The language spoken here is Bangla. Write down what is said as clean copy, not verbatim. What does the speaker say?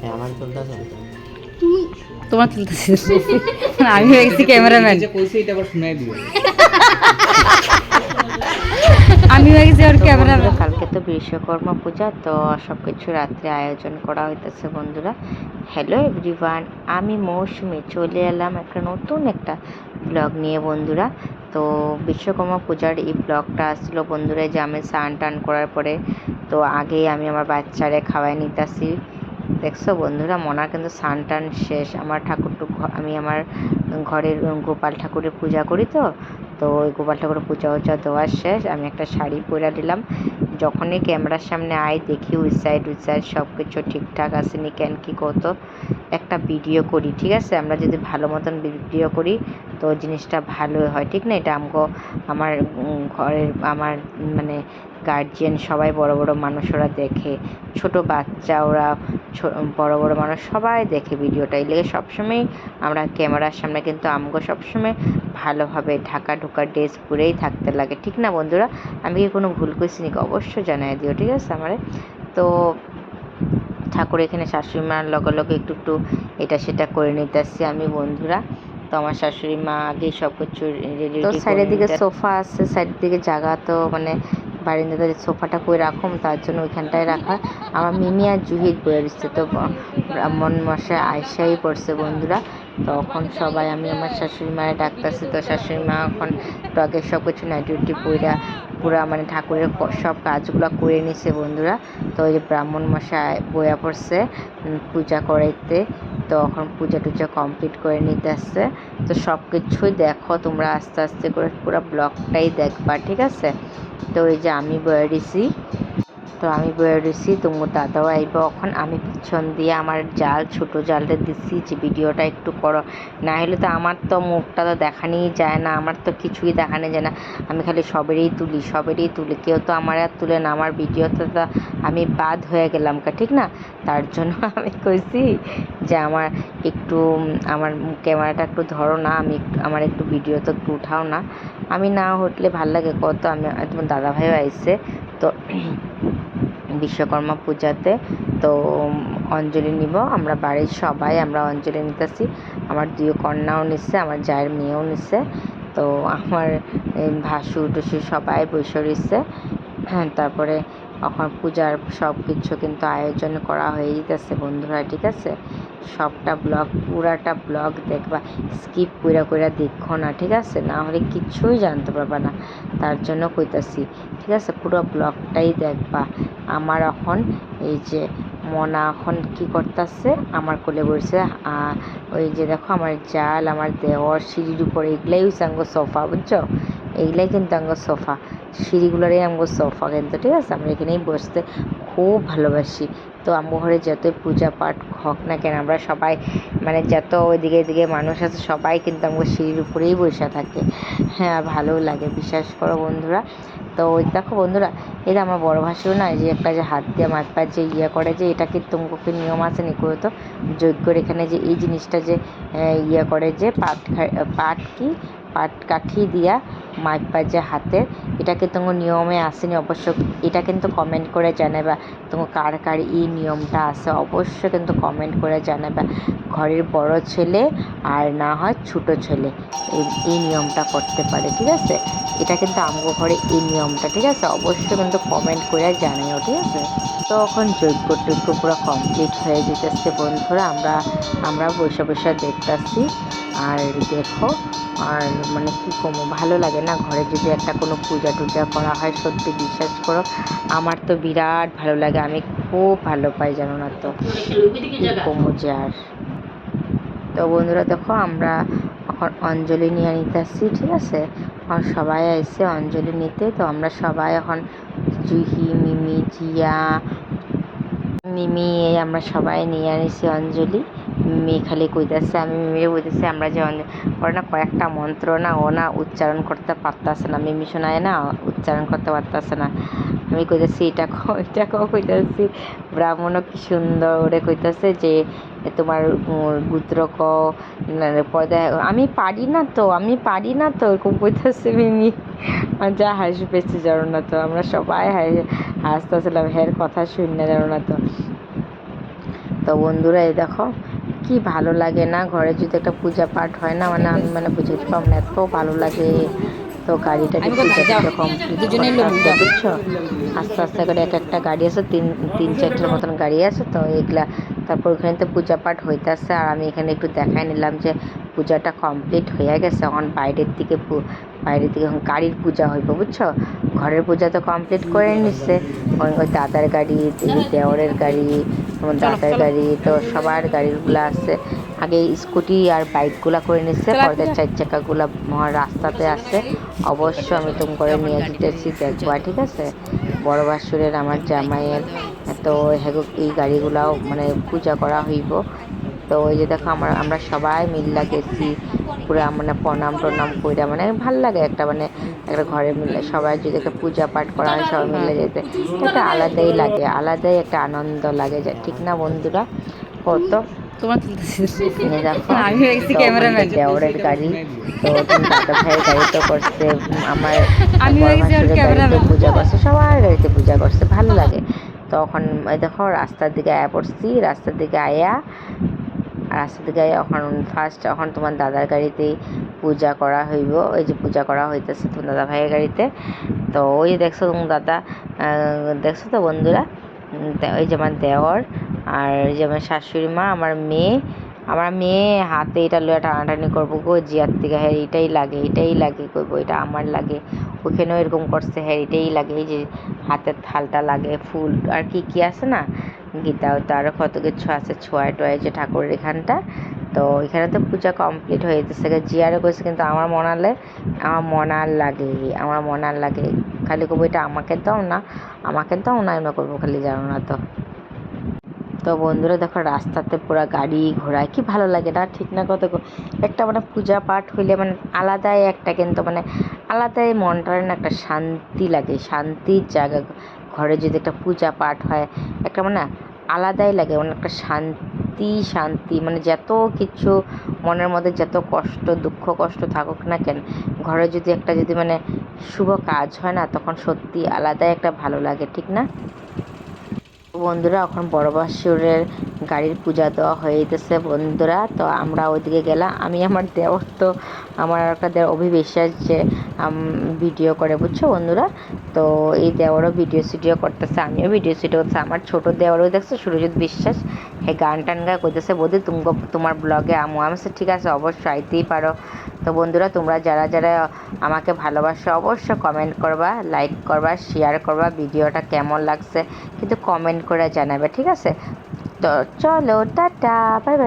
হ্যাঁ আমার তুলতেছেন তুমি তোমার তুলতেছি আমি হয়ে গেছি ক্যামেরাম্যান, আমি হয়ে গেছি ওর ক্যামেরাম্যান। কালকে তো বিশ্বকর্মা পূজা, তো সব কিছু রাত্রে আয়োজন করা হইতেছে বন্ধুরা। হ্যালো এভরিওয়ান, আমি মৌসুমি চলে এলাম একটা নতুন একটা ব্লগ নিয়ে বন্ধুরা। তো বিশ্বকর্মা পূজার এই ব্লগটা আসলো বন্ধুরা, যে আমি স্নান টান করার পরে তো আগেই আমি আমার বাচ্চারে খাওয়াই নিতেছি। দেখছো বন্ধুরা, মনার কিন্তু স্নান টান শেষ। আমার আমি আমার ঘরের গোপাল ঠাকুরের পূজা করি, তো তো ওই গোপাল ঠাকুরের পূজা উজা দেওয়ার শেষ। আমি একটা শাড়ি পরে দিলাম। যখনই ক্যামেরার সামনে আই দেখি উই সাইড সব কিছু ঠিকঠাক আসেনি, কেন কি কত একটা ভিডিও করি, ঠিক আছে? আমরা যদি ভালো মতন ভিডিও করি তো জিনিসটা ভালো হয়, ঠিক না? এটা আমার ঘরের আমার মানে গার্জিয়ান সবাই, বড় বড় মানুষরা দেখে, ছোট বাচ্চা ওরা, বড় বড় মানুষ সবাই দেখে ভিডিওটা। এই লেগে সবসময় আমরা ক্যামেরার সামনে কিন্তু আমগো সবসময় ভালোভাবে ঢাকা ঢোকা ড্রেস পরেই থাকতে লাগে, ঠিক না বন্ধুরা? আমি কি কোনো ভুল করছি নাকি অবশ্যই জানাই দিও, ঠিক আছে আমারে। তো ঠাকুর এখানে শাশুড়ি মার লগে লগে একটু একটু এটা সেটা করে নিতেছি আমি বন্ধুরা। তো আমার শাশুড়ি মা আগেই সব কিছু রেডি, তো সাইডের দিকে সোফা আছে, সাইডের দিকে জায়গা তো মানে বারিন্দাতে সোফাটা করে রাখুম, তার জন্য ওইখানটায় রাখা। আমার মিমি আর জুহিত বয়ে দিচ্ছে, তো ব্রাহ্মণ মশাই আয়সাই পড়ছে বন্ধুরা। তখন সবাই আমি আমার শাশুড়ি মায়ের ডাকতেছি, তো শাশুড়ি মা এখন টগের সব কিছু নাইটি উটি পইরা পুরা মানে ঠাকুরের সব কাজগুলো করে নিছে বন্ধুরা। তো ওই যে ব্রাহ্মণ মশাই বইয়া পড়ছে পূজা করাইতে, তো এখন পূজা টুজা কমপ্লিট করে নিতে আসছে। তো সব কিছুই দেখো তোমরা আস্তে আস্তে করে, পুরো ব্লগটাই দেখবা, ঠিক আছে? তো এই যে আমি বয়ে দিছি, তো আমি বয়ে রয়েছি, তোমার দাদাও আইব এখন। আমি পিছন দিয়ে আমার ছোট জালটা দিচ্ছি যে ভিডিওটা একটু করো, না হলে তো আমার তো মুখটা তো দেখানোই যায় না, আমার তো কিছুই দেখানো যায় না। আমি খালি সবেরই তুলি, কেউ তো আমার আর তুলে না, আমার ভিডিওতে তো আমি বাদ হয়ে গেলাম ঠিক না? তার জন্য আমি কইছি যে আমার ক্যামেরাটা একটু ধরো না, আমার একটু ভিডিও তো একটু উঠাও না। আমি না উঠলে ভাল লাগে কত। তোমার দাদাভাইও আইসে তো বিশ্বকর্মা পূজাতে, তো অঞ্জলি নিব আমরা বাড়ির সবাই, আমরা অঞ্জলি নিতেছি। আমার দুই কন্যাও নিচ্ছে, আমার জায়ের মেয়েও নিচ্ছে, তো আমার ভাসুর টুসুর সবাই বসে রয়েছে। তারপরে এখন পূজার সব কিছু কিন্তু আয়োজন করা হয়ে যেতেছে বন্ধুরা, ঠিক আছে? পুরাটা ব্লগ দেখবা, স্কিপ কইরা দেখো না, ঠিক আছে? না হলে কিছুই জানতে পারবা না, তার জন্য কইতাছি, ঠিক আছে? পুরো ব্লগটাই দেখবা। আমার এখন এই যে মনা এখন কি করতেছে, আমার কোলে বসে। ওই যে দেখো আমার জাল, আমার দেওয়ার সিঁড়ির উপরে, এগুলাই হচ্ছে আঙ্গ সোফা, বুঝছো? এইগুলাই কিন্তু আঙ্গ সোফা, সিঁড়িগুলোরই আমগো সোফা কিন্তু, ঠিক আছে? আমরা এখানেই বসতে খুব ভালোবাসি। তো আমগো ঘরে যতই পূজা পাঠ হোক না কেন, আমরা সবাই মানে যত ওইদিকে এদিকে মানুষ আছে সবাই কিন্তু আমগো সিঁড়ির উপরেই বসে থাকে। হ্যাঁ, ভালোও লাগে, বিশ্বাস করো বন্ধুরা। তো ওই দেখো বন্ধুরা, এই যে আমার বড় ভাসুর না, যে একটা যে হাত দিয়ে মাছ পা যে করে, যে এটা কি তোমাকে নিয়ম আছে নি করে? তো যজ্ঞর এখানে যে এই জিনিসটা যে করে, যে পাট কাঠি দিয়া মাইপা যে হাতের, এটা কি তোমার নিয়মে আসেনি? অবশ্য এটা কিন্তু কমেন্ট করে জানাবা, তোমার কার কার এই নিয়মটা আছে, অবশ্যই কিন্তু কমেন্ট করে জানাবা। ঘরের বড় ছেলে আর না হয় ছোট ছেলে এই নিয়মটা করতে পারে, ঠিক আছে? এটা কিন্তু আমগো ঘরে এই নিয়মটা, ঠিক আছে? অবশ্যই কিন্তু কমেন্ট করে জানিও, ঠিক আছে? তো এখন যজ্ঞ টজ্ঞ পুরো কমপ্লিট হয়ে যেতেছে বন্ধুরা, আমরা বসে বসে দেখতেছি। আর দেখো, আর মানে কী কমো, ভালো লাগে না ঘরে যদি একটা কোনো পূজা টুজা করা হয়? সত্যি বিশ্বাস করো, আমার তো বিরাট ভালো লাগে, আমি খুব ভালো পাই, জানো না? তো কমো যে আর। তো বন্ধুরা দেখো, আমরা এখন অঞ্জলি নিয়ে নিতেছি, ঠিক আছে? এখন সবাই এসে অঞ্জলি নিতে, তো আমরা সবাই এখন জুহি, মিমি, জিয়া, মিমি আমরা সবাই নিয়ে আনিছি অঞ্জলি। মিমি খালি কইতেছে, আমি মিমিরে কইতেছি আমরা যে ওরা না কয়েকটা মন্ত্র না ও না উচ্চারণ করতে পারতেছে না, মিমি শোনায় না উচ্চারণ করতে পারতেছে না। আমি কইতেছি এটা কইতেছি, ব্রাহ্মণও কি সুন্দর ওরে কইতেছে যে তোমার গুত্র ক পর্দা, আমি পারি না তো এরকম কইতেছে মিমি। যা হাসি জানো না তো, আমরা সবাই হাসতেছিলাম হের কথা শুনে, জানো না তো। তো বন্ধুরা এই দেখো কি ভালো লাগে না, ঘরে যদি একটা পূজা পাঠ হয় না, মানে আমি মানে বুঝতে পারলাম না, এত ভালো লাগে। তো গাড়িটাকে পূজা টুজা কমপ্লিট করতে আসতে বুঝছো, আস্তে আস্তে করে এক একটা গাড়ি আছে, তিন চারটার মতন গাড়ি আছে। তো এগুলা তারপর ওখানে তো পূজা পাঠ হইতেছে, আর আমি এখানে একটু দেখাই নিলাম যে পূজাটা কমপ্লিট হয়ে গেছে। এখন বাইরের দিকে এখন গাড়ির পূজা হইব বুঝছো। ঘরের পূজা তো কমপ্লিট করে নিচ্ছে, ওই দাদার গাড়ি, দেওরের গাড়ি, আমার দাদার গাড়ি, তো সবার গাড়িগুলো আছে। আগে স্কুটি আর বাইকগুলা করে নিচ্ছে, পর্দার 4 চাকাগুলা রাস্তাতে আছে। অবশ্য আমি তুমি করে নিয়ে যেতেছি, দেখবা ঠিক আছে। বড় বাসুরের আমার জামাইয়ের, তো এই গাড়িগুলাও মানে পূজা করা হইব। তো ওই যে দেখো আমরা সবাই মিল্লা গেছি, পুরা মানে প্রণাম টনাম কইরা, মানে ভাল লাগে একটা, মানে একটা ঘরে মিলে সবাই যদি একটা পূজা পাঠ করা হয় সবাই মিলে যেতে একটা আলাদাই লাগে, আলাদাই একটা আনন্দ লাগে, যে ঠিক না বন্ধুরা। কত তোমার দেখো আমি হয়েছি ক্যামেরাম্যান। দেওরের গাড়ি, তো তুমি দাদা ভাইয়ের গাড়ি তো করছে, আমার আমি বড় হয়েছি ওর ভাসুরের গাড়িতে ক্যামেরাম্যান। পূজা করছে, সবার গাড়িতে পূজা করছে, ভালো লাগে। তখন দেখো রাস্তার দিকে আয়া পড়ছি, রাস্তার দিকে আয়া এখন ফার্স্ট এখন তোমার দাদার গাড়িতেই পূজা করা হইব। ওই যে পূজা করা হইতেছে তোমার দাদা ভাইয়ের গাড়িতে। তো ওই দেখছো তোমার দাদা, দেখছো তো বন্ধুরা, ওই যে আমার দেওর, আর যে আমার শাশুড়ি মা, আমার মেয়ে হাতে এটা লইয়া টানাটানি করবো গো, জিয়ার থেকে, হ্যাঁ এটাই লাগে করবো, এটা আমার লাগে। ওখানেও এরকম করছে, হ্যাঁ এটাই লাগে, এই যে হাতের থালটা লাগে, ফুল আর কি আছে না, গীতাও তো আরও কত কিছু আছে, ছোঁয়ায় টোয়ায় যে ঠাকুরের এখানটা। তো এখানে তো পূজা কমপ্লিট হয়ে যেতেছে, জিয়ারও করেছে, কিন্তু আমার মন আর লাগে খালি করবো এটা আমাকে দাও না, এমন করবো খালি, জানো না তো। তো বন্ধুরা দেখো রাস্তাতে পুরো গাড়ি ঘোড়ায় কি ভালো লাগে না, ঠিক না কত একটা মানে পূজা পাঠ হইলে মানে আলাদাই একটা, কিন্তু মানে আলাদাই মনটার না একটা শান্তি লাগে, শান্তির জায়গা। ঘরে যদি একটা পূজা পাঠ হয় একটা মানে আলাদাই লাগে, মানে একটা শান্তি, মানে যত কিছু মনের মধ্যে যত কষ্ট দুঃখ কষ্ট থাকুক না কেন, ঘরে যদি মানে শুভ কাজ হয় না, তখন সত্যি আলাদাই একটা ভালো লাগে, ঠিক না বন্ধুরা। এখন বড় বাসুরের গাড়ির পূজা দেওয়া হয়ে যেতেছে বন্ধুরা। তো আমরা ওইদিকে গেলাম, আমি আমার দেওর তো আমার একটা দেওর অভিবিশ্বাস যে ভিডিও করে বুঝছো বন্ধুরা। তো এই দেওয়ারও ভিডিও করতেছে, আমিও ভিডিও করতেছি। আমার ছোট দেওয়ারও দেখছো সুরজিৎ বিশ্বাস, হ্যাঁ গান টান গা করতেছে, বৌদি তোমার ব্লগে আমি ঠিক আছে অবশ্যই আইতেই পারো। তো বন্ধুরা তোমরা যারা যারা আমাকে ভালোবাসো অবশ্যই কমেন্ট করবা, লাইক করবা, শেয়ার করবা, ভিডিওটা কেমন লাগছে কিন্তু কমেন্ট করে জানাবে, ঠিক আছে। তো চলো টাটা, বাই বাই।